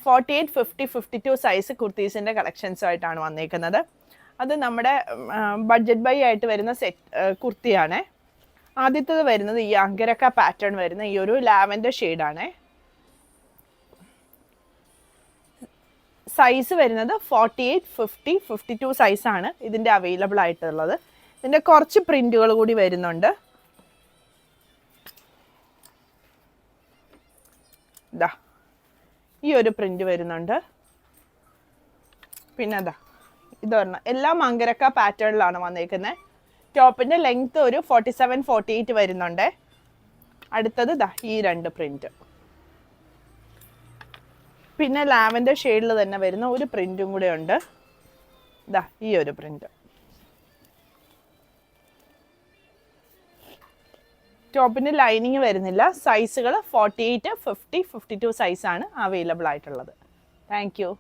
48, 50, 52 size കുർത്തീസിൻ്റെ കളക്ഷൻസുമായിട്ടാണ് വന്നേക്കുന്നത്. അത് നമ്മുടെ ബഡ്ജറ്റ് ബൈ ആയിട്ട് വരുന്ന കുർത്തിയാണ്. ആദ്യത്തേത് വരുന്നത് ഈ അങ്കരക്ക പാറ്റേൺ വരുന്ന ഈ ഒരു ലാവൻഡർ ഷെയ്ഡാണ്. സൈസ് വരുന്നത് 48, 50, 52 സൈസാണ് ഇതിൻ്റെ അവൈലബിൾ ആയിട്ടുള്ളത്. ഇതിൻ്റെ കുറച്ച് പ്രിൻറ്റുകൾ കൂടി വരുന്നുണ്ട്. ഇതാ ഈ ഒരു പ്രിന്റ് വരുന്നുണ്ട്. പിന്നെ അതാ ഇതൊരെണ്ണം, എല്ലാം അങ്കരക്ക പാറ്റേണിലാണ് വന്നേക്കുന്നത്. ടോപ്പിൻ്റെ ലെങ്ത് ഒരു 47, 48 വരുന്നുണ്ട്. അടുത്തത് ഇതാ ഈ രണ്ട് പ്രിന്റ്. പിന്നെ ലാവൻഡർ ഷെയ്ഡിൽ തന്നെ വരുന്ന ഒരു പ്രിന്റും കൂടെ ഉണ്ട്. ഇതാ ഈ ഒരു പ്രിന്റ്. ടോപ്പിന് ലൈനിങ് വരുന്നില്ല. സൈസുകൾ 48, 50, 52 സൈസാണ് അവൈലബിൾ ആയിട്ടുള്ളത്. Thank you.